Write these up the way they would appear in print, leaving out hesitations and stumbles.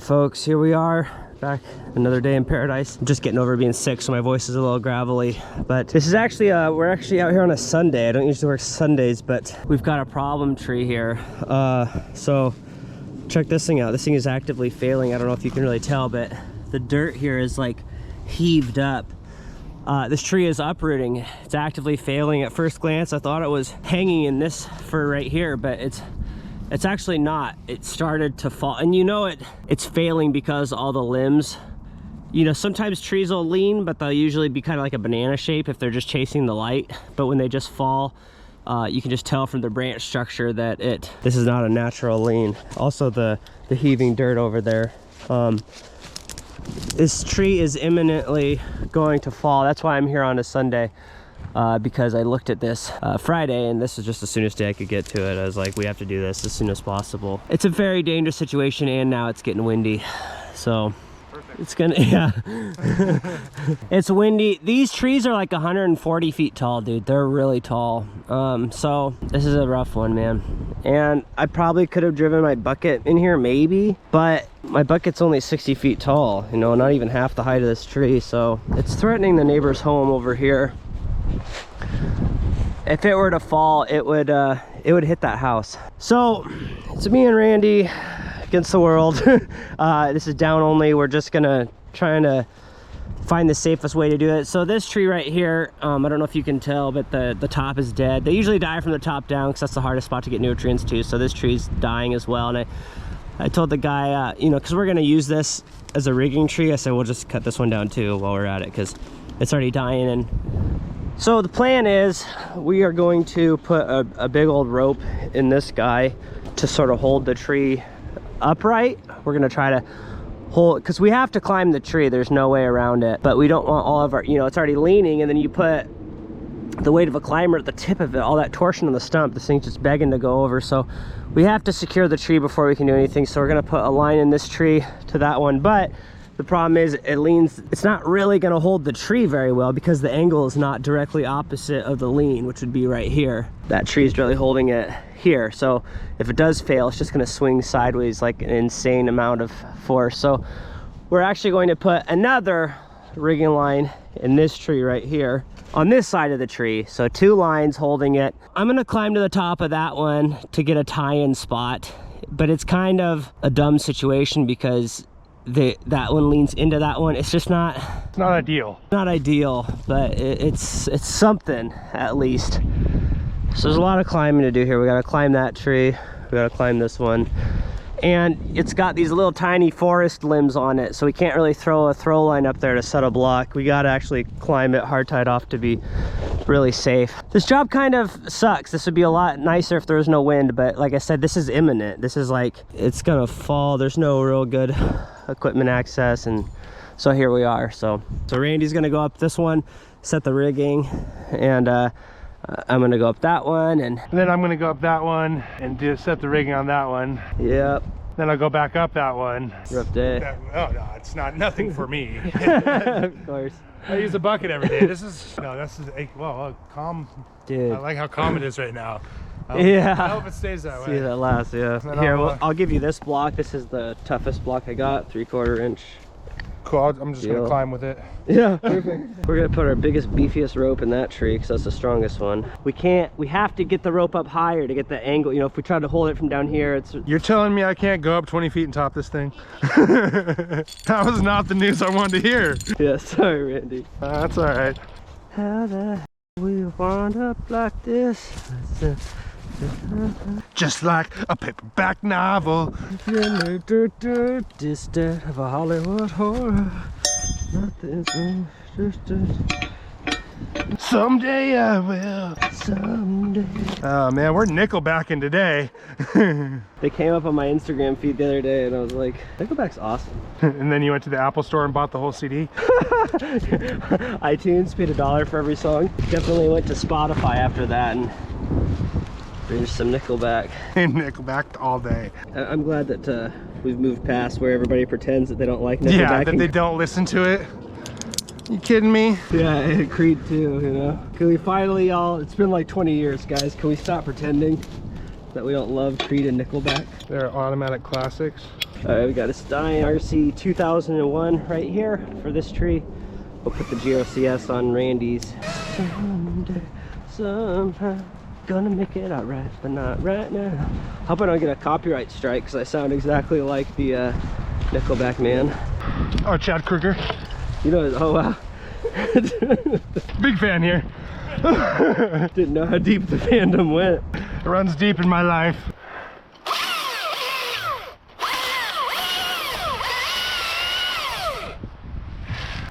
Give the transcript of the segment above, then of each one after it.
right, folks, here we are back another day in paradise. I'm just getting over being sick, so my voice is a little gravelly, but this is actually we're actually out here on a Sunday. I don't usually work Sundays, but we've got a problem tree here. So check this thing out. This thing is actively failing. I don't know if you can really tell, but the dirt here is like heaved up. This tree is uprooting. It's actively failing. At first glance I thought it was hanging in this fir right here, but it's actually not. It started to fall, and you know it's failing because all the limbs, you know, sometimes trees will lean, but they'll usually be kind of like a banana shape if they're just chasing the light. But when they just fall, you can just tell from the branch structure that this is not a natural lean. Also the heaving dirt over there. This tree is imminently going to fall. That's why I'm here on a Sunday. Because I looked at this Friday, and this is just the soonest day I could get to it. I was like, we have to do this as soon as possible. It's a very dangerous situation, and now it's getting windy, so perfect. It's gonna, yeah. It's windy. These trees are like 140 feet tall, dude. They're really tall. So this is a rough one, man. And I probably could have driven my bucket in here, maybe, but my bucket's only 60 feet tall, you know, not even half the height of this tree, so it's threatening the neighbor's home over here. If it were to fall, it would hit that house. So it's me and Randy against the world. This is down only. We're just gonna trying to find the safest way to do it. So this tree right here, I don't know if you can tell, but the top is dead. They usually die from the top down because that's the hardest spot to get nutrients to. So this tree's dying as well. And I told the guy, you know, because we're gonna use this as a rigging tree, I said we'll just cut this one down too while we're at it because it's already dying. And so the plan is we are going to put a big old rope in this guy to sort of hold the tree upright. We're going to try to hold, because we have to climb the tree. There's no way around it. But we don't want all of our, you know, it's already leaning, and then you put the weight of a climber at the tip of it, all that torsion on the stump, this thing's just begging to go over. So we have to secure the tree before we can do anything. So we're going to put a line in this tree to that one. But the problem is it leans, it's not really going to hold the tree very well because the angle is not directly opposite of the lean, which would be right here. That tree is really holding it here. So if it does fail, it's just going to swing sideways like an insane amount of force. So we're actually going to put another rigging line in this tree right here on this side of the tree. So 2 lines holding it. I'm going to climb to the top of that one to get a tie-in spot, but it's kind of a dumb situation because that one leans into that one. It's just not ideal, but it's something at least. So there's a lot of climbing to do here. We got to climb that tree, we got to climb this one, and it's got these little tiny forest limbs on it, so we can't really throw a throw line up there to set a block. We got to actually climb it hard tied off to be really safe. This job kind of sucks. This would be a lot nicer if there was no wind, but like I said, this is imminent. This is like, it's gonna fall. There's no real good equipment access, and so here we are. So Randy's gonna go up this one, set the rigging, and I'm gonna go up that one, and then I'm gonna go up that one and set the rigging on that one. Yep. Then I'll go back up that one. Rough day. Oh no, it's nothing for me. Of course. I use a bucket every day. This is calm. Dude, I like how calm it is right now. Yeah. I hope it stays that way. See that last, yeah. Here, I'll give you this block. This is the toughest block I got, 3/4 inch. Cool. I'm just gonna climb with it. Yeah, perfect. We're gonna put our biggest, beefiest rope in that tree because that's the strongest one. We have to get the rope up higher to get the angle. You know, if we try to hold it from down here, it's... You're telling me I can't go up 20 feet and top this thing? That was not the news I wanted to hear. Yeah, sorry, Randy. That's all right. How the hell we wound up like this? Just like a paperback novel. Distant of a Hollywood horror. Nothing. Someday I will. Someday. Oh man, we're Nickelbacking today. They came up on my Instagram feed the other day, and I was like, Nickelback's awesome. And then you went to the Apple store and bought the whole CD? iTunes, paid $1 for every song. Definitely went to Spotify after that and there's some Nickelback. Nickelback all day. I'm glad that we've moved past where everybody pretends that they don't like Nickelback. Yeah, that they don't listen to it. You kidding me? Yeah, Creed too, you know. Can we finally it's been like 20 years, guys. Can we stop pretending? that we don't love, Creed and Nickelback. They're automatic classics. All right, we got a Stein RC 2001 right here for this tree. We'll put the GRCS on Randy's. Someday, somehow, gonna make it all right, but not right now. Hope I don't get a copyright strike because I sound exactly like the Nickelback man. Oh, Chad Kruger. You know, oh wow. Big fan here. Didn't know how deep the fandom went. It runs deep in my life.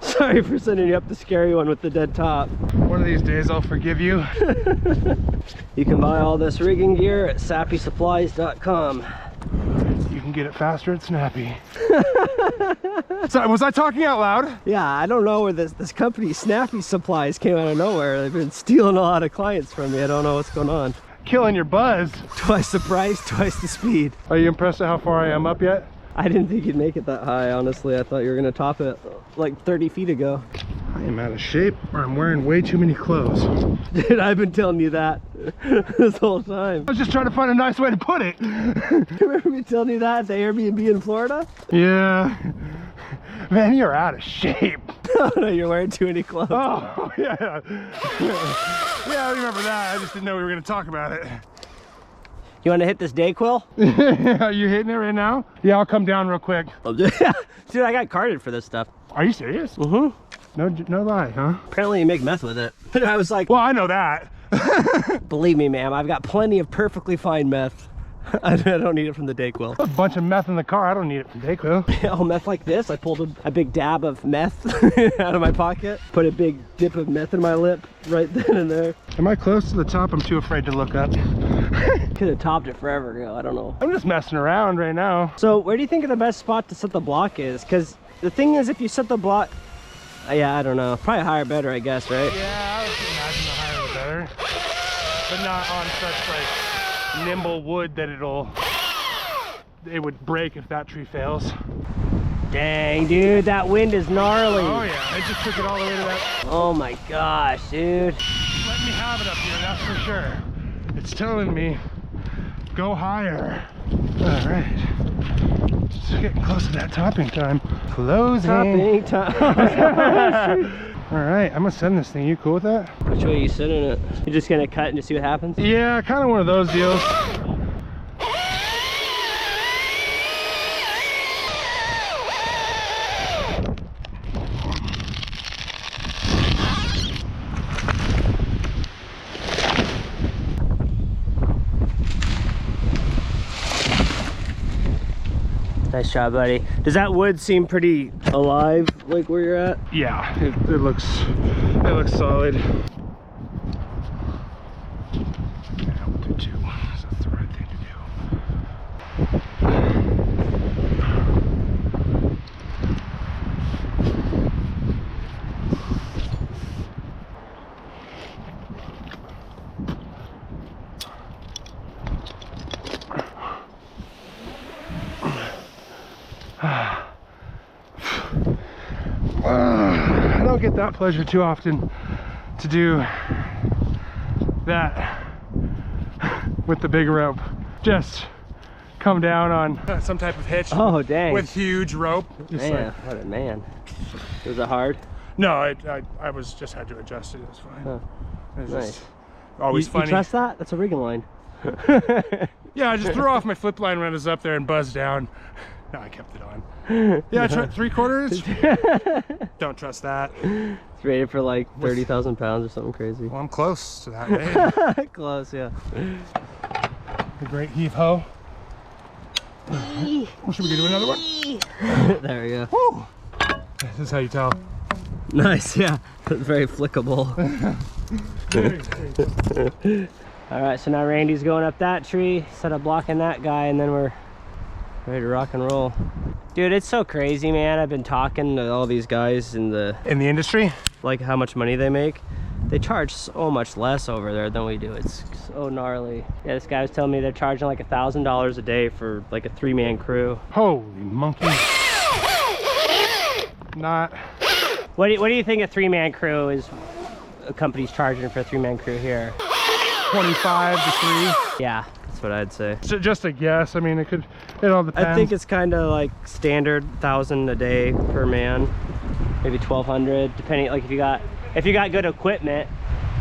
Sorry for sending you up the scary one with the dead top. One of these days I'll forgive you. You can buy all this rigging gear at sappysupplies.com. You can get it faster at Snappy. So, was I talking out loud? Yeah, I don't know where this company, Snappy Supplies, came out of nowhere. They've been stealing a lot of clients from me. I don't know what's going on. Killing your buzz. Twice the price, twice the speed. Are you impressed at how far I am up yet? I didn't think you'd make it that high, honestly. I thought you were gonna top it like 30 feet ago. I am out of shape, or I'm wearing way too many clothes. Dude, I've been telling you that this whole time. I was just trying to find a nice way to put it. Remember me telling you that at the Airbnb in Florida? Yeah. Man, you're out of shape. Oh no, you're wearing too many clothes. Oh, yeah. Yeah, I remember that. I just didn't know we were gonna talk about it. You wanna hit this Dayquil? Are you hitting it right now? Yeah, I'll come down real quick. Dude, I got carded for this stuff. Are you serious? Mm-hmm. No lie, huh? Apparently you make meth with it. I was like, Well, I know that. believe me, ma'am, I've got plenty of perfectly fine meth. I don't need it from the Dayquil. A bunch of meth in the car. I don't need it from Dayquil. Oh, meth like this? I pulled a big dab of meth out of my pocket, put a big dip of meth in my lip right then and there. Am I close to the top? I'm too afraid to look up. Could have topped it forever ago, I don't know. I'm just messing around right now. So where do you think the best spot to set the block is? Because the thing is, if you set the block, yeah, I don't know, probably higher better, I guess, right? Yeah, I would imagine the higher the better. But not on such like nimble wood that it would break if that tree fails. Dang, dude, that wind is gnarly. Oh yeah, I just took it all the way to that. Oh my gosh, dude. Let me have it up here, that's for sure. It's telling me, go higher. All right, just getting close to that topping time. Closing. Topping time. All right, I'm gonna send this thing. You cool with that? Which way are you sitting it? You're just gonna cut and just see what happens? Yeah, kind of one of those deals. Nice job, buddy. Does that wood seem pretty alive, like where you're at? Yeah, it looks solid. Yeah, we'll do two. That's the right thing to do. I don't get that pleasure too often to do that with the big rope. Just come down on some type of hitch. Oh, dang. With huge rope. Just Man, like, what a man. Was it hard? no, I was just had to adjust it. It was fine. Huh. It was Nice. just always You funny. trust that? That's a rigging line. Yeah, I just threw off my flip line when I was up there and buzzed down. No, I kept it on. Yeah, 3/4. Don't trust that. It's rated for like 30,000 pounds or something crazy. Well, I'm close to that weight. Close, yeah. The great heave ho. Well, should we do another one? There we go. Woo! This is how you tell. Nice, yeah. It's very flickable. All right, so now Randy's going up that tree, set up blocking that guy, and then we're ready to rock and roll. Dude, it's so crazy, man. I've been talking to all these guys in the industry, like how much money they make. They charge so much less over there than we do. It's so gnarly. Yeah, this guy was telling me they're charging like $1,000 a day for like a 3-man crew. Holy monkey. Not. What do you think a 3-man crew is? A company's charging for a 3-man crew here? 25 to 3. Yeah, that's what I'd say. So just a guess. I mean, it all depends. I think it's kind of like standard 1,000 a day per man, maybe 1,200, depending. Like if you got good equipment,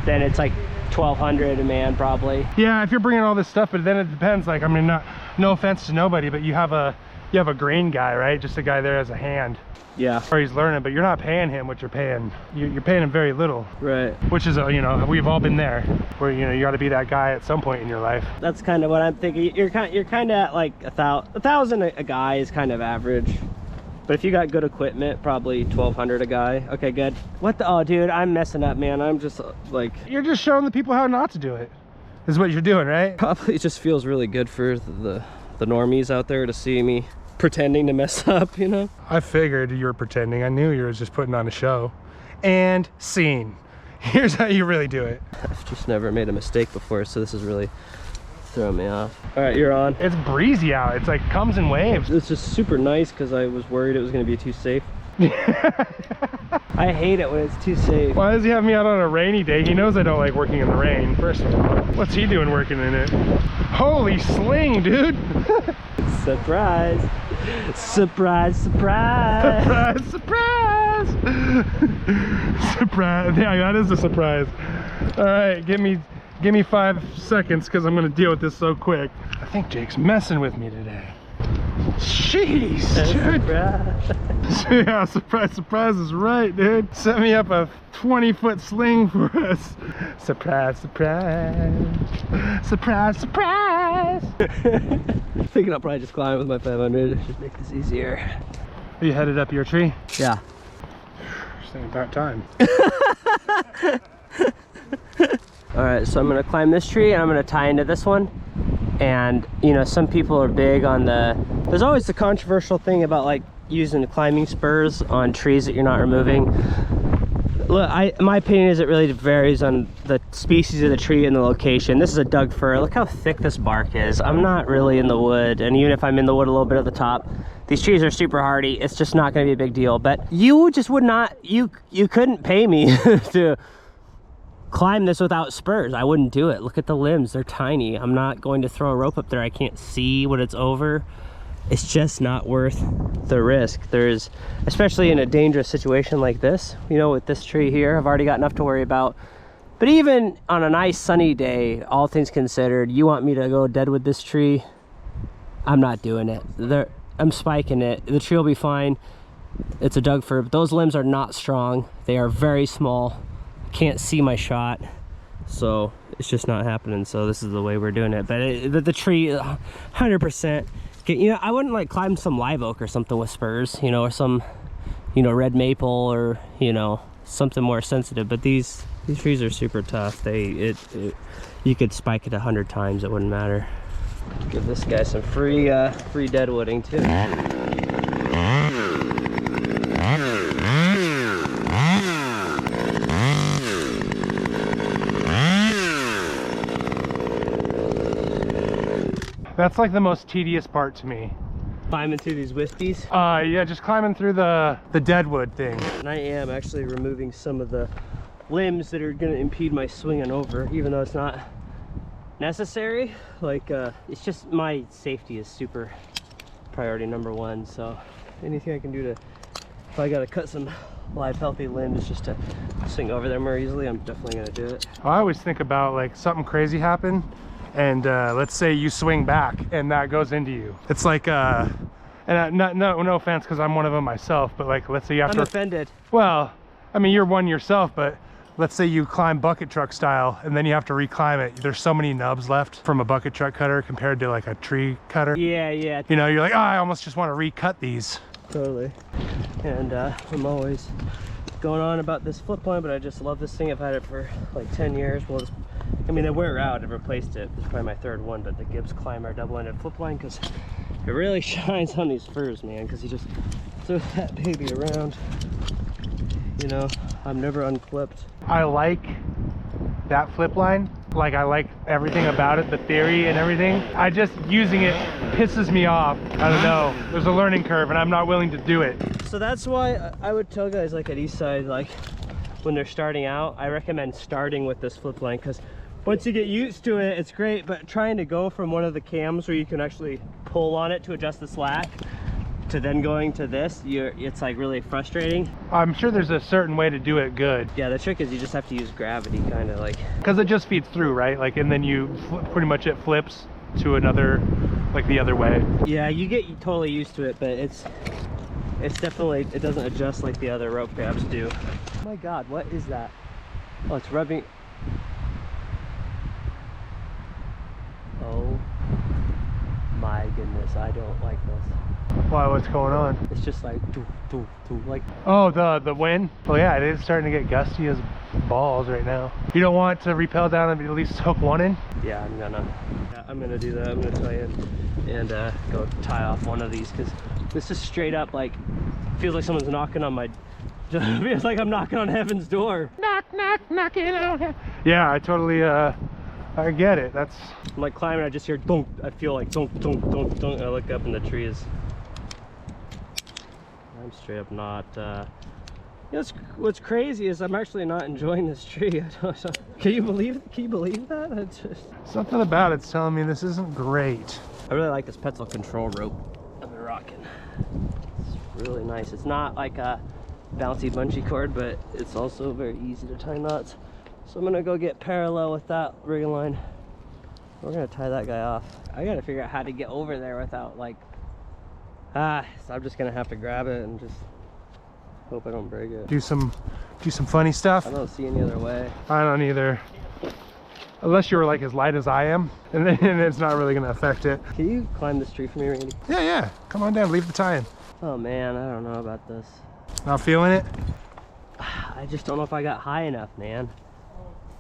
then it's like 1,200 a man probably. Yeah, if you're bringing all this stuff, but then it depends. Like, I mean, no offense to nobody, but you have a grain guy, right? Just a guy there as a hand. Yeah. Or he's learning, but you're not paying him what you're paying. You're paying him very little. Right. Which is, you know, we've all been there, where you got to be that guy at some point in your life. That's kind of what I'm thinking. You're kind of at like 1,000 a guy is kind of average. But if you got good equipment, probably 1,200 a guy. Okay, good. What the? Oh, dude, I'm messing up, man. I'm just like. You're just showing the people how not to do it. Is what you're doing, right? Probably just feels really good for the normies out there to see me pretending to mess up, you know? I figured you were pretending. I knew you were just putting on a show. And scene. Here's how you really do it. I've just never made a mistake before, so this is really throwing me off. All right, you're on. It's breezy out. It's like comes in waves. It's just super nice because I was worried it was going to be too safe. I hate it when it's too safe. Why does he have me out on a rainy day? He knows I don't like working in the rain, first of all. What's he doing working in it? Holy sling, dude! Surprise! Surprise, surprise! Surprise, surprise! Surprise! Yeah, that is a surprise. All right, give me 5 seconds because I'm gonna deal with this so quick. I think Jake's messing with me today. Jeez, dude. Surprise. Yeah, surprise, surprise is right, dude. Set me up a 20-foot sling for us. Surprise, surprise. Surprise, surprise. Thinking I'll probably just climb with my 500. Just make this easier. Are you headed up your tree? Yeah. It's about time. All right, so I'm gonna climb this tree and I'm gonna tie into this one. And you know, some people are big on there's always the controversial thing about like using climbing spurs on trees that you're not removing. Look, my opinion is it really varies on the species of the tree and the location. This is a Doug fir. Look how thick this bark is. I'm not really in the wood, and even if I'm in the wood a little bit at the top, these trees are super hardy. It's just not gonna be a big deal. But you just would not, you couldn't pay me to climb this without spurs. I wouldn't do it. Look at the limbs, they're tiny. I'm not going to throw a rope up there. I can't see what it's over. It's just not worth the risk. There's, especially in a dangerous situation like this, you know, with this tree here, I've already got enough to worry about. But even on a nice sunny day, all things considered, you want me to go dead with this tree? I'm not doing it. I'm spiking it. The tree will be fine. It's a Doug fir, but those limbs are not strong. They are very small. Can't see my shot, so it's just not happening. So this is the way we're doing it. But the tree 100%, you know, I wouldn't like climb some live oak or something with spurs, you know, or some, you know, red maple, or, you know, something more sensitive. But these trees are super tough. You could spike it 100 times, it wouldn't matter. Give this guy some free deadwooding too. That's like the most tedious part to me. Climbing through these wispies? Yeah, just climbing through the deadwood thing. And I am actually removing some of the limbs that are gonna impede my swinging over, even though it's not necessary. Like, it's just my safety is super priority #1. So anything I can do to, if I gotta cut some live healthy limbs just to swing over them more easily, I'm definitely gonna do it. I always think about like something crazy happen, and let's say you swing back and that goes into you. It's like and no offense, because I'm one of them myself, but like, let's say you have I'm offended. Well, I mean, you're one yourself, but let's say you climb bucket truck style and then you have to reclimb it. There's so many nubs left from a bucket truck cutter compared to like a tree cutter. Yeah. You know, you're like, oh, I almost just want to recut these. Totally. And I'm always going on about this flip line, but I just love this thing. I've had it for like 10 years. Well, I mean, I wear out. I've replaced it. This is probably my 3rd one, but the Gibbs Climber double-ended flip line, because it really shines on these firs, man, because you just throw that baby around. You know, I'm never unclipped. I like that flip line. Like, I like everything about it, the theory and everything. I just, using it pisses me off. I don't know. There's a learning curve and I'm not willing to do it. So that's why I would tell guys like at Eastside, like when they're starting out, I recommend starting with this flip line, because once you get used to it, it's great, but trying to go from one of the cams where you can actually pull on it to adjust the slack to then going to this, it's like really frustrating. I'm sure there's a certain way to do it good. Yeah, the trick is you just have to use gravity, kind of like. Because it just feeds through, right? Like, and then you pretty much it flips to another, like the other way. Yeah, you get totally used to it, but it's definitely, it doesn't adjust like the other rope grabs do. Oh my God, what is that? Oh, it's rubbing. Oh my goodness, I don't like this. Why, what's going on? It's just like, doo, doo, doo, like. Oh, the wind? Oh yeah, it is starting to get gusty as balls right now. You don't want to rappel down and at least hook one in? Yeah, I'm gonna do that. I'm gonna try and go tie off one of these, because this is straight up like, feels like someone's knocking on my, feels like I'm knocking on heaven's door. Knock, knock, knocking on heaven. Yeah, I totally, I get it. That's. I'm like climbing, I just hear donk. I feel like donk, donk, donk, donk. I look up and the tree is. I'm straight up not. You know, what's crazy is I'm actually not enjoying this tree. Can you believe that? It's just... Something about it's telling me this isn't great. I really like this Petzl control rope I've been rocking. It's really nice. It's not like a bouncy bungee cord, but it's also very easy to tie knots. So I'm gonna go get parallel with that rig line. We're gonna tie that guy off. I gotta figure out how to get over there without like, so I'm just gonna have to grab it and just hope I don't break it. Do some funny stuff. I don't see any other way. I don't either. Unless you're like as light as I am, and then it's not really gonna affect it. Can you climb this tree for me, Randy? Yeah. Come on down, leave the tie in. Oh man, I don't know about this. Not feeling it? I just don't know if I got high enough, man,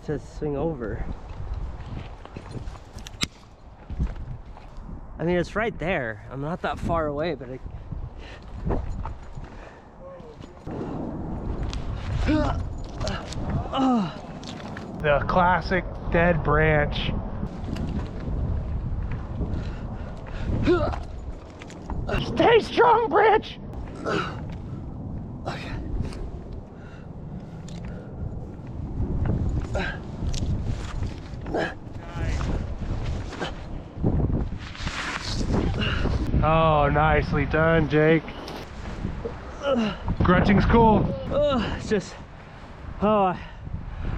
to swing over. I mean, it's right there. I'm not that far away, but The classic dead branch. Stay strong, branch! Okay. Oh, nicely done, Jake. Grunting's cool. It's just how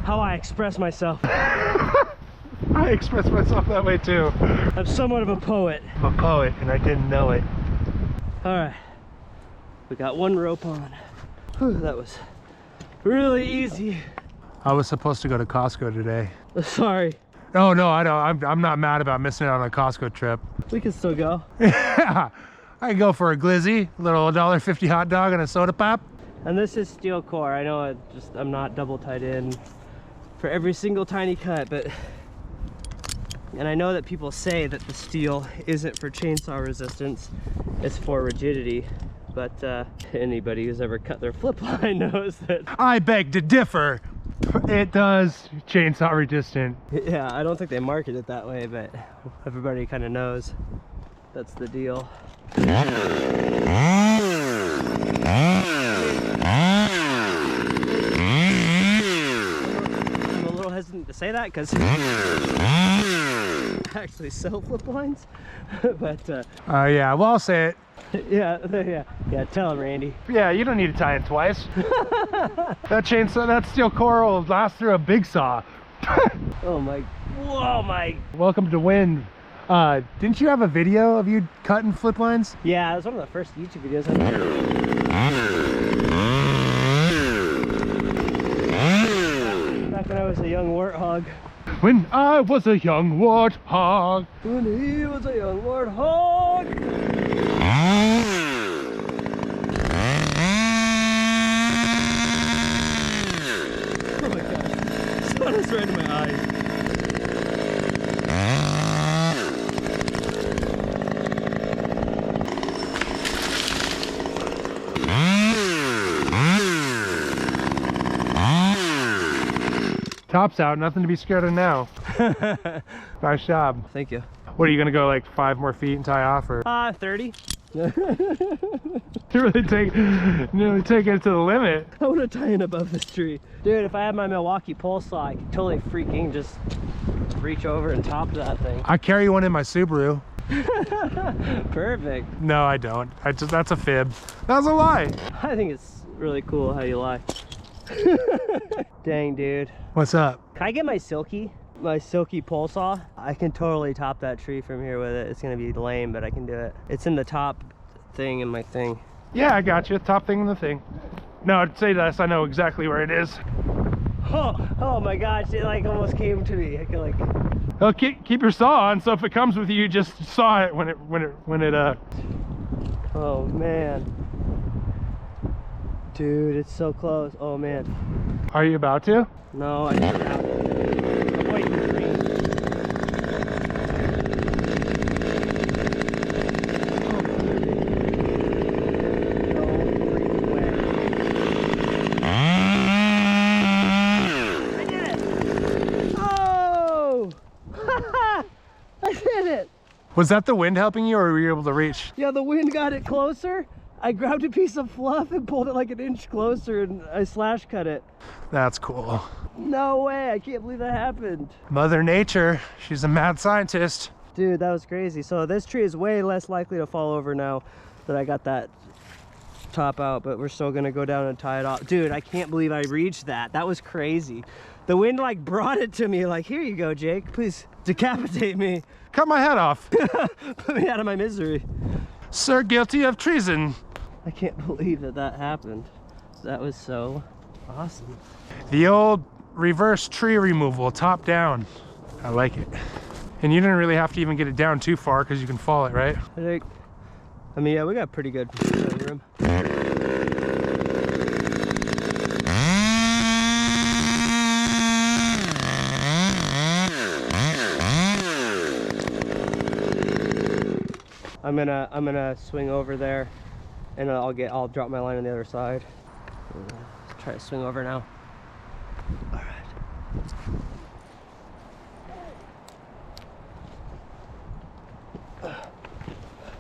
I express myself. I express myself that way too. I'm somewhat of a poet. I'm a poet, and I didn't know it. All right, we got one rope on. Whew, that was really easy. I was supposed to go to Costco today. Sorry. Oh no, I don't. I'm not mad about missing out on a Costco trip. We can still go. Yeah, I can go for a glizzy, a little $1.50 hot dog and a soda pop. And this is steel core. I know I'm not double tied in for every single tiny cut, but, and I know that people say that the steel isn't for chainsaw resistance, it's for rigidity. But anybody who's ever cut their flip line knows that. I beg to differ. It does chainsaw resistant. Yeah, I don't think they market it that way, but everybody kind of knows that's the deal. I'm a little hesitant to say that because I actually sell flip lines, but yeah, well, I'll say it. yeah, tell him, Randy. Yeah, you don't need to tie it twice. That chainsaw, that steel core will last through a big saw. Oh my, whoa my. Welcome to wind. Didn't you have a video of you cutting flip lines? Yeah, it was one of the first YouTube videos I made. Back when I was a young warthog. When I was a young warthog. When he was a young warthog. Oh my gosh, sun is right in my eyes. Top's out, nothing to be scared of now. Nice job. Thank you. What, are you gonna go like 5 more feet and tie off, or? 30. You really take it to the limit. I want to tie in above this tree. Dude, if I had my Milwaukee pole saw, I could totally freaking just reach over and top that thing. I carry one in my Subaru. Perfect. No, I don't. That's a fib. That's a lie. I think it's really cool how you lie. Dang, dude. What's up? Can I get my silky pole saw? I can totally top that tree from here with it. It's gonna be lame, but I can do it. It's in the top thing in my thing. Yeah, I got you. Top thing in the thing. No, say this. I know exactly where it is. Oh my gosh! It like almost came to me. I could like. Well, keep your saw on, so if it comes with you, just saw it when it. Oh man. Dude, it's so close. Oh man. Are you about to? No, I just have it. I'm waiting for green. I did it! Oh! I did it! Was that the wind helping you, or were you able to reach? Yeah, the wind got it closer. I grabbed a piece of fluff and pulled it like an inch closer, and I slash cut it. That's cool. No way, I can't believe that happened. Mother Nature, she's a mad scientist. Dude, that was crazy. So this tree is way less likely to fall over now that I got that top out, but we're still gonna go down and tie it off. Dude, I can't believe I reached that. That was crazy. The wind like brought it to me like, here you go, Jake, please decapitate me. Cut my head off. Put me out of my misery. Sir, guilty of treason. I can't believe that happened. That was so awesome. The old reverse tree removal, top down. I like it. And you didn't really have to even get it down too far because you can fall it, right? I mean, yeah, we got pretty good room. I'm gonna swing over there, and I'll drop my line on the other side. Try to swing over now. All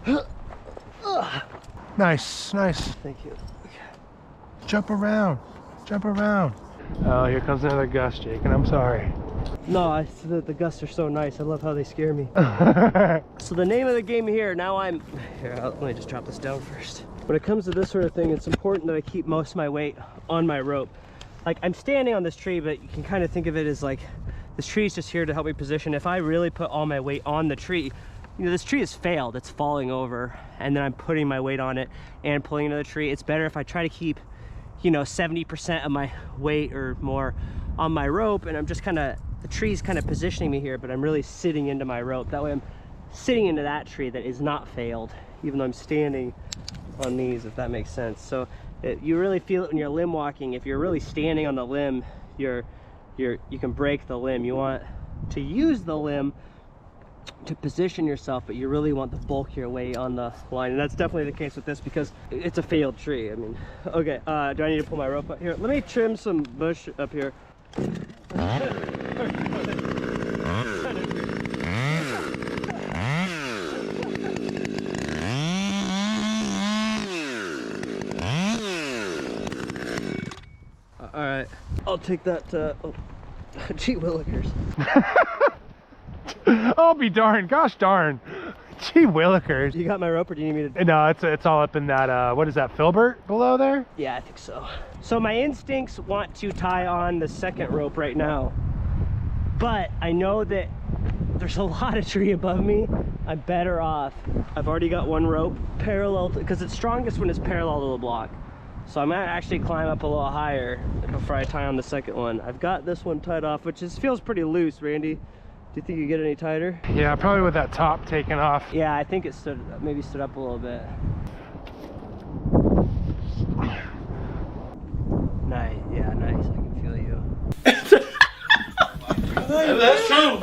right. Nice, nice. Thank you. Jump around, jump around. Oh, here comes another gust, Jake, and I'm sorry. No, the gusts are so nice. I love how they scare me. So the name of the game here, let me just drop this down first. When it comes to this sort of thing, it's important that I keep most of my weight on my rope. Like, I'm standing on this tree, but you can kind of think of it as like, this tree is just here to help me position. If I really put all my weight on the tree, you know, this tree has failed, it's falling over, and then I'm putting my weight on it and pulling into the tree. It's better if I try to keep, you know, 70% of my weight or more on my rope, and I'm just kind of, the tree's kind of positioning me here, but I'm really sitting into my rope. That way I'm sitting into that tree that is not failed, even though I'm standing on these, if that makes sense. So you really feel it when you're limb walking. If you're really standing on the limb, you can break the limb. You want to use the limb to position yourself, but you really want the bulkier weight on the line, and that's definitely the case with this because it's a failed tree. I mean, okay, do I need to pull my rope up here? Let me trim some bush up here. All right, I'll take that. Gee willikers. I'll be darned. Gosh darn. Gee willikers. You got my rope, or do you need me to? No, it's all up in that, what is that, filbert below there? Yeah, I think so. So my instincts want to tie on the second rope right now, but I know that there's a lot of tree above me. I'm better off. I've already got one rope parallel, because it's strongest when it's parallel to the block. So I'm gonna actually climb up a little higher before I tie on the second one. I've got this one tied off, which feels pretty loose, Randy. Do you think you get any tighter? Yeah, probably with that top taken off. Yeah, I think it maybe stood up a little bit. Nice, yeah, nice. I can feel you. That's true.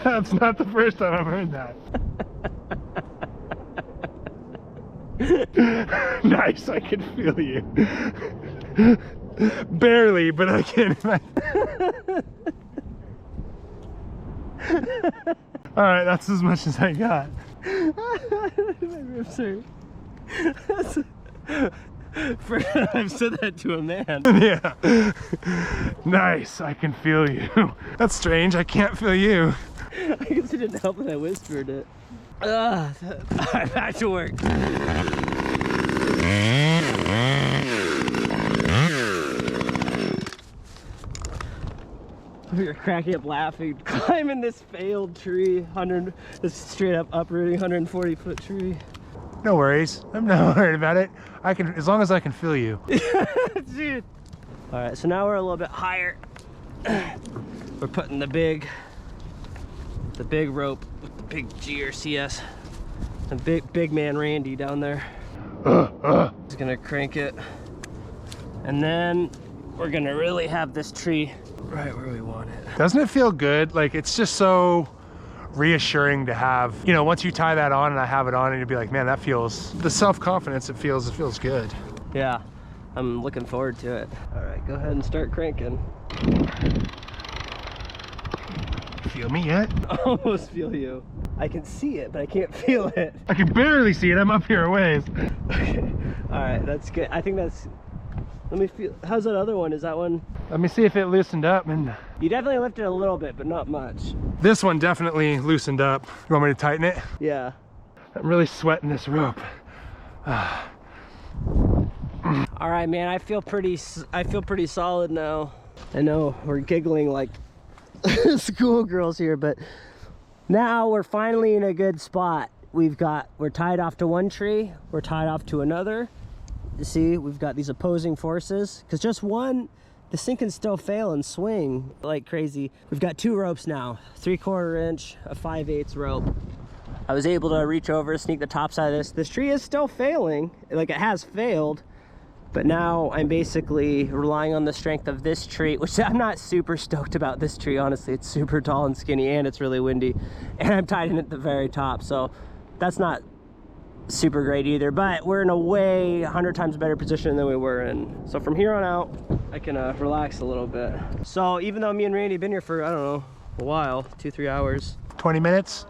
That's not the first time I've heard that. Nice, I can feel you. Barely, but I can. All right, that's as much as I got. My ribs hurt. I've said that to a man. Yeah. Nice. I can feel you. That's strange. I can't feel you. I guess it didn't help that I whispered it. Alright, back to work. We were cracking up laughing, climbing this failed tree, this straight up uprooting 140-foot tree. No worries. I'm not worried about it. I can, as long as I can feel you. Dude. All right, so now we're a little bit higher. We're putting the big rope with the big GRCS and big man Randy down there. He's gonna crank it, and then we're gonna really have this tree right where we want it. Doesn't it feel good? Like, it's just so reassuring to have, you know, once you tie that on and I have it on and you'll be like, man, that feels, the self-confidence it feels good. Yeah, I'm looking forward to it. All right, go ahead and start cranking. Feel me yet? I almost feel you. I can see it, but I can't feel it. I can barely see it. I'm up here a ways. Okay. All right, that's good. I think that's, let me feel, how's that other one? Is that one? Let me see if it loosened up. And You definitely lifted a little bit, but not much. this one definitely loosened up. You want me to tighten it? Yeah. I'm really sweating this rope. All right, man, I feel pretty solid now. I know we're giggling like schoolgirls here, but now we're finally in a good spot. We're tied off to one tree, we're tied off to another. You see, we've got these opposing forces, because just one, this thing can still fail and swing like crazy. We've got two ropes now, 3/4 inch, a 5/8 rope. I was able to reach over, sneak the top side of this. This tree is still failing, like it has failed, but now I'm basically relying on the strength of this tree, which I'm not super stoked about this tree, honestly. It's super tall and skinny and it's really windy, and I'm tied in at the very top, so that's not super great either, but we're in a way 100 times better position than we were in. So from here on out, I can relax a little bit. So even though me and Randy have been here for, I don't know, a while, 2-3 hours. 20 minutes?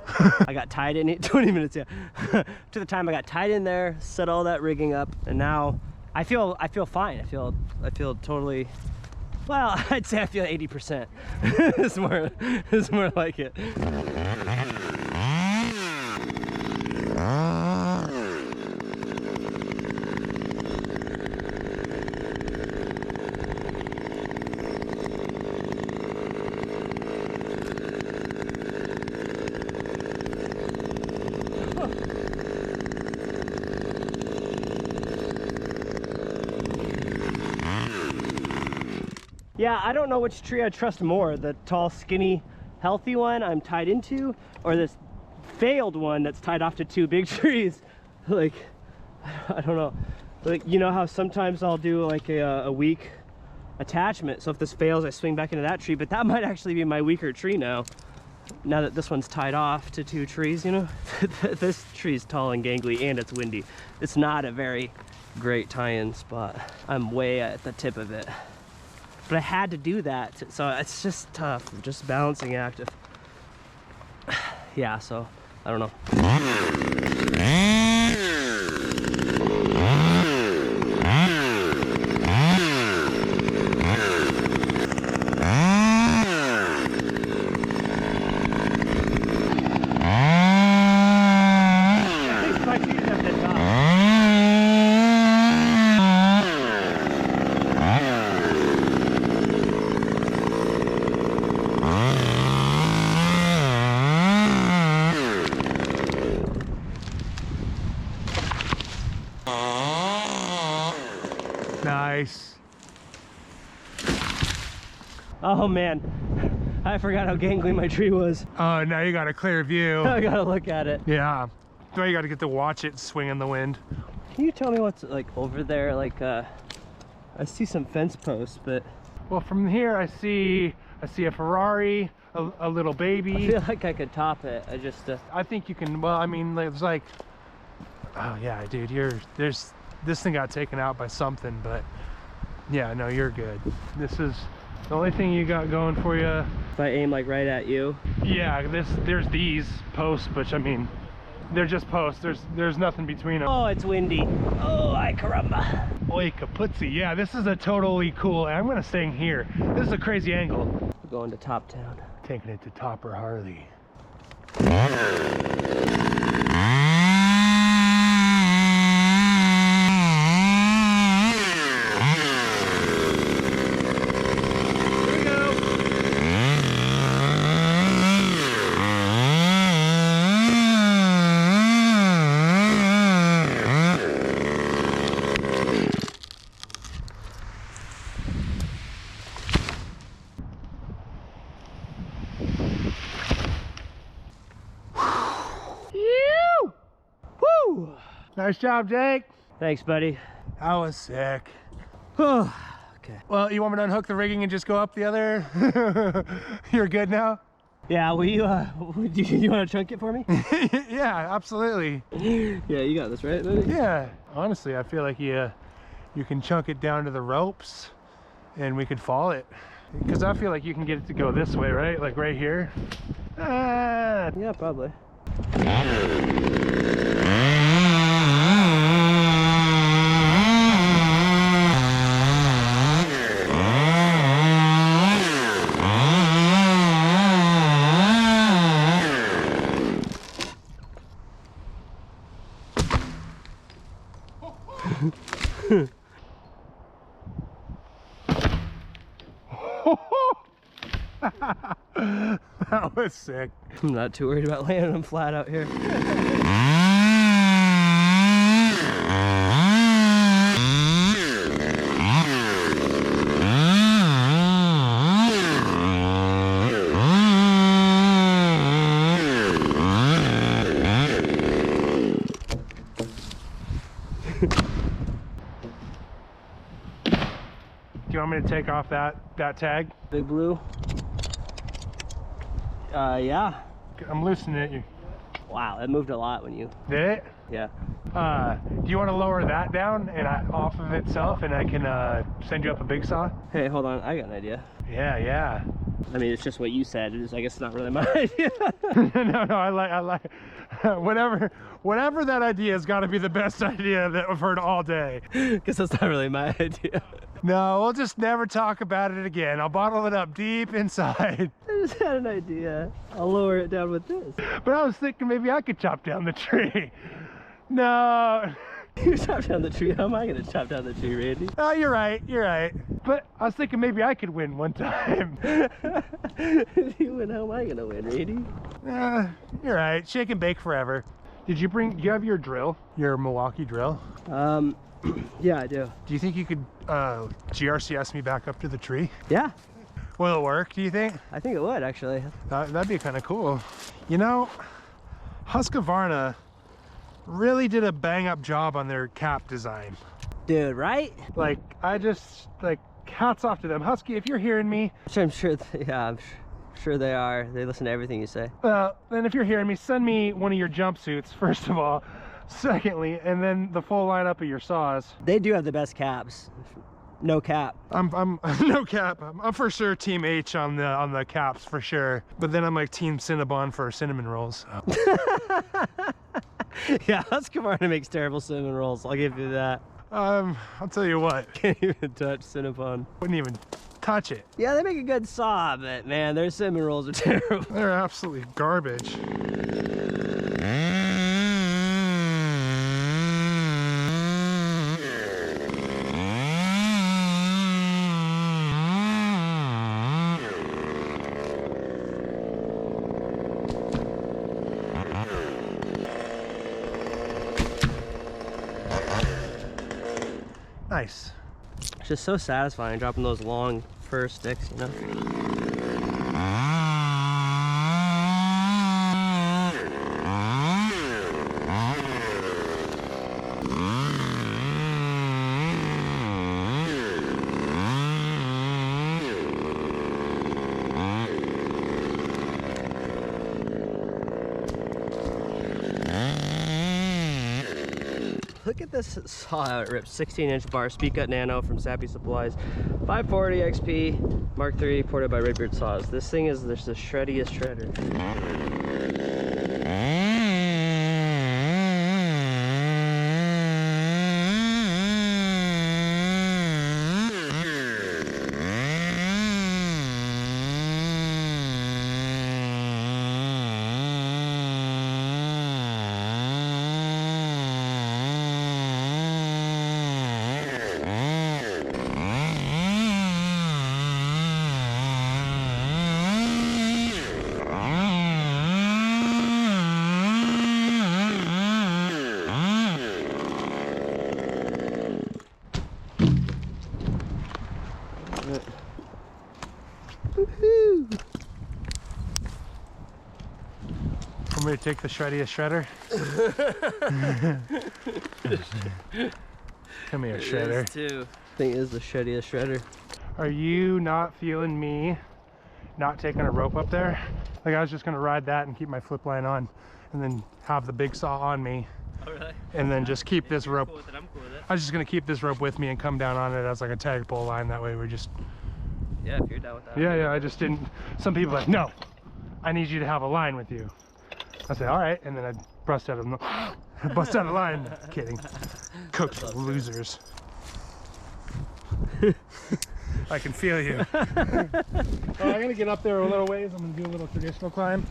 I got tied in, 20 minutes, yeah. To the time I got tied in there, set all that rigging up, and now I feel fine. I feel totally, well, I'd say I feel 80%. It's more like it. Yeah, I don't know which tree I trust more, the tall, skinny, healthy one I'm tied into, or this failed one that's tied off to two big trees. Like, I don't know. Like, you know how sometimes I'll do like a weak attachment, so if this fails I swing back into that tree, but that might actually be my weaker tree now that this one's tied off to two trees, you know. This tree's tall and gangly and it's windy. It's not a very great tie-in spot. I'm way at the tip of it, but I had to do that, so it's just tough, just balancing act. Yeah, so I don't know. Nice. Oh man, I forgot how gangly my tree was. Oh, now you got a clear view. I gotta look at it. Yeah. Now you got to get to watch it swing in the wind. Can you tell me what's like over there? Like, I see some fence posts, but Well, from here I see a Ferrari, a little baby. I feel like I could top it. I just I think you can. Well, I mean, it's like, oh yeah, dude, this thing got taken out by something, but yeah, no, you're good. This is the only thing you got going for you. if I aim like right at you. Yeah, there's these posts, which I mean, They're just posts. There's nothing between them. Oh, it's windy. Oh, ay caramba. Oi, kaputzi. Yeah, this is a totally cool. I'm gonna stay here. This is a crazy angle. We're going to Top Town. Taking it to Topper Harley. Nice job, Jake. Thanks, buddy. That was sick. Okay. Well, you want me to unhook the rigging and just go up the other? You're good now? Yeah, will you want to chunk it for me? Yeah, absolutely. Yeah, you got this, right, buddy? Yeah. Honestly, I feel like you can chunk it down to the ropes and we could fall it. Because I feel like you can get it to go this way, right? Like right here. Yeah, probably. That was sick. I'm not too worried about landing them flat out here. Do you want me to take off that tag? Big Blue? Yeah. I'm loosening it. Wow, that moved a lot when you... Did it? Yeah. Do you want to lower that down and off of itself, and I can send you up a big saw? Hey, hold on, I got an idea. Yeah. I mean, it's just what you said. I guess it's not really my idea. No, I like whatever that idea has got to be the best idea that I've heard all day. Because that's not really my idea. No, we'll just never talk about it again. I'll bottle it up deep inside. I just had an idea. I'll lower it down with this. But I was thinking maybe I could chop down the tree. No. You chop down the tree. How am I going to chop down the tree, Randy? Oh, you're right. But I was thinking maybe I could win one time. If you win, how am I going to win, Randy? You're right. Shake and bake forever. Do you have your drill? Your Milwaukee drill? Yeah, I do. Do you think you could GRCS me back up to the tree? Yeah. Will it work, do you think? I think it would, actually. That'd be kind of cool. You know, Husqvarna really did a bang up job on their cap design. Dude, right? Like, hats off to them. Husky, if you're hearing me. I'm sure, I'm sure they are. They listen to everything you say. Well, then if you're hearing me, send me one of your jumpsuits, first of all. Secondly, and then the full lineup of your saws. They do have the best caps. No cap. I'm no cap. I'm for sure Team H on the caps for sure. But then I'm like Team Cinnabon for cinnamon rolls. Yeah, Husqvarna makes terrible cinnamon rolls. I'll give you that. I'll tell you what. Can't even touch Cinnabon. Wouldn't even touch it. Yeah, they make a good saw, but man, their cinnamon rolls are terrible. They're absolutely garbage. Nice. It's just so satisfying dropping those long fir sticks, you know? Look at this saw how it rips. 16-inch bar, Speed Cut Nano from Sappy Supplies. 540 XP, Mark III, ported by Redbeard Saws. This thing is just the shreddiest shredder. Woohoo! Want me to take the shreddiest shredder? Come here, shredder. It is too. I think it is the shreddiest shredder. Are you not feeling me not taking a rope up there? Like I was just gonna ride that and keep my flip line on and then have the big saw on me. Oh, really? And then just keep this rope. Cool with it, I'm cool with it. I was just gonna keep this rope with me and come down on it as like a tag pole line. That way we're just, Yeah, if you're down with that. yeah, I just didn't, some people are like, no, I need you to have a line with you. I said, all right, and then I bust out of line. Kidding. Cooks are losers. I can feel you. I'm gonna get up there a little ways. I'm gonna do a little traditional climb,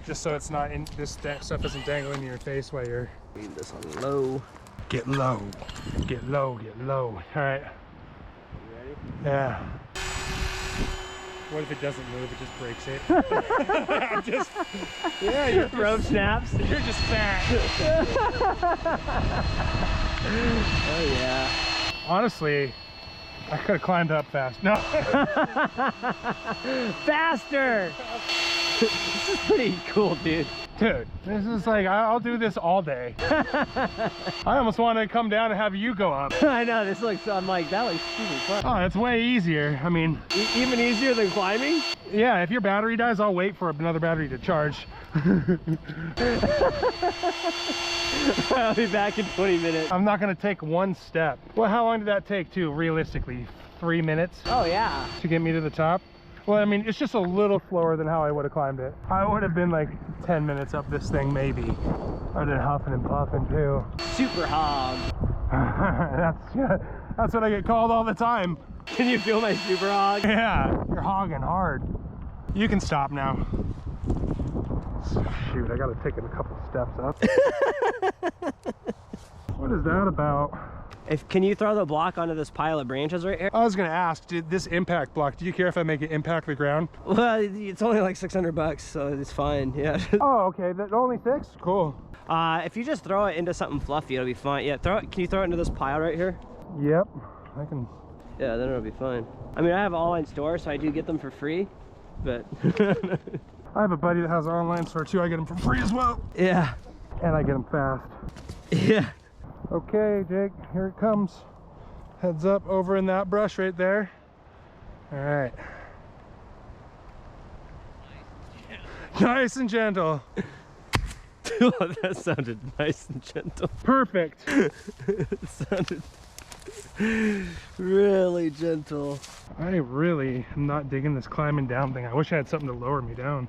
just so it's not in this stuff isn't dangling in your face while you're. Leave this on low. Get low, get low, get low. All right. You ready? Yeah. What if it doesn't move? It just breaks it. Yeah, your Rope snaps. You're just fat. Oh yeah. Honestly, I could have climbed up fast. No. Faster! This is pretty cool, dude. Dude, this is like, I'll do this all day. I almost wanted to come down and have you go up. I know, this looks, I'm like, that looks super fun. Oh, it's way easier. I mean, Even easier than climbing? yeah, if your battery dies, I'll wait for another battery to charge. I'll be back in 20 minutes. I'm not gonna take one step. Well, how long did that take too, realistically? 3 minutes Oh yeah. to get me to the top? Well, I mean, it's just a little slower than how I would have climbed it. I would have been like 10 minutes up this thing, maybe. I'd been huffing and puffing too. Super hog. That's what I get called all the time. Can you feel my super hog? Yeah, you're hogging hard. You can stop now. Shoot, I gotta take it a couple steps up. What is that about? Can you throw the block onto this pile of branches right here? I was gonna ask, did this impact block, do you care if I make it impact the ground? Well, it's only like 600 bucks, so it's fine, yeah. Oh, okay, that only 6? Cool. If you just throw it into something fluffy, it'll be fine. Yeah, can you throw it into this pile right here? Yep, I can. Yeah, then it'll be fine. I mean, I have an online store, so I do get them for free, but... I have a buddy that has an online store too, I get them for free as well. Yeah. And I get them fast. Yeah. Okay, Jake, here it comes. Heads up over in that brush right there. All right. Nice and gentle. Oh, that sounded nice and gentle. Perfect. It sounded really gentle. I really am not digging this climbing down thing. I wish I had something to lower me down.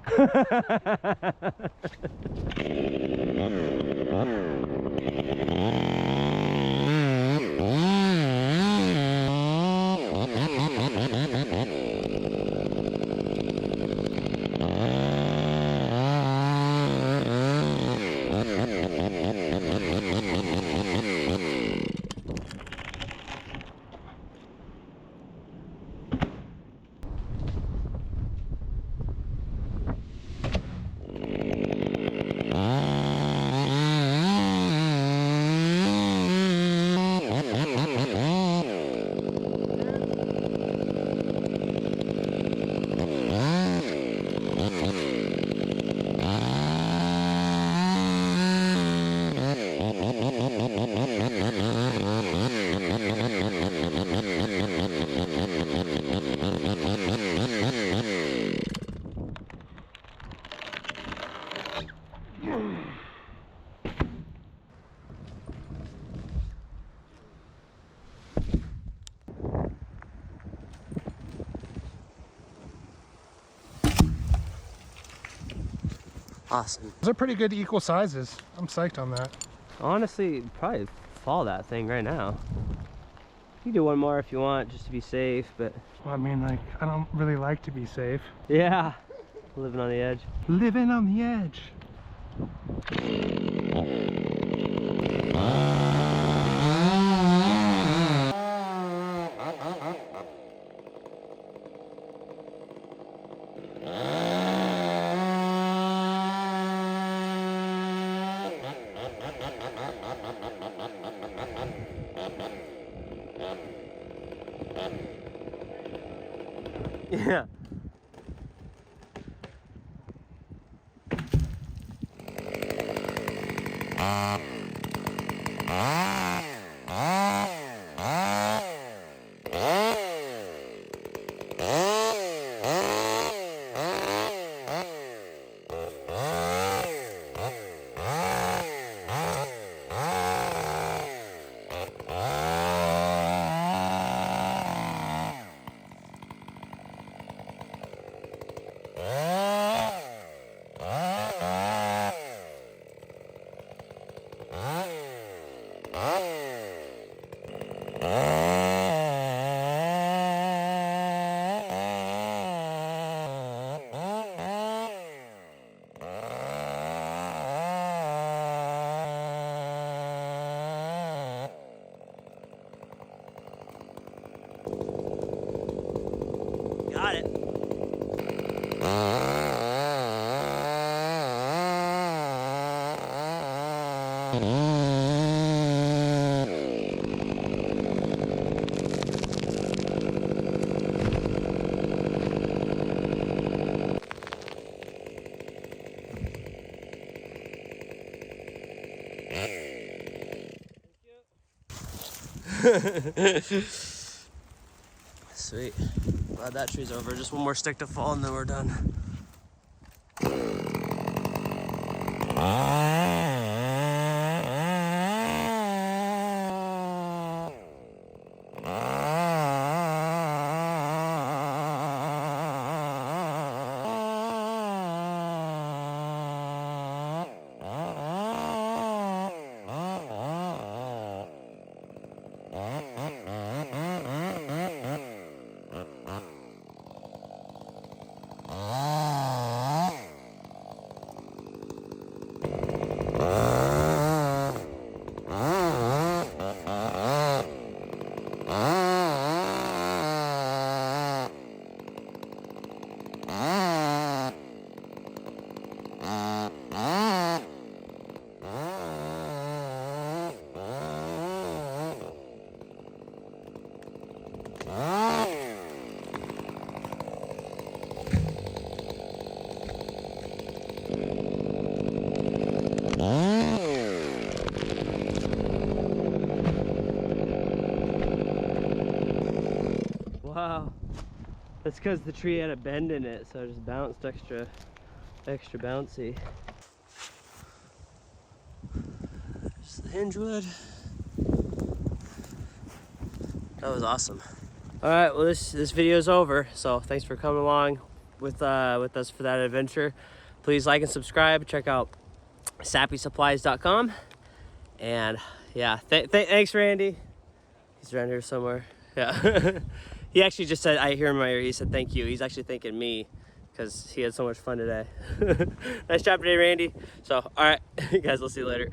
Awesome. Those are pretty good equal sizes. I'm psyched on that. Honestly, probably fall that thing right now. You can do one more if you want, just to be safe, but... Well, I mean, like, I don't really like to be safe. Yeah, living on the edge. Living on the edge. Yeah. Got it. Sweet. Glad that tree's over. Just one more stick to fall and then we're done. Wow, that's because the tree had a bend in it, so it just bounced extra bouncy. Just the hinge wood. That was awesome. All right, well this video's over, so thanks for coming along with us for that adventure. Please like and subscribe. Check out sappysupplies.com. And yeah, thanks Randy. He's around here somewhere. Yeah. He actually just said, I hear him in my ear, he said thank you. He's actually thanking me because he had so much fun today. Nice job today, Randy. So, all right, guys, we'll see you later.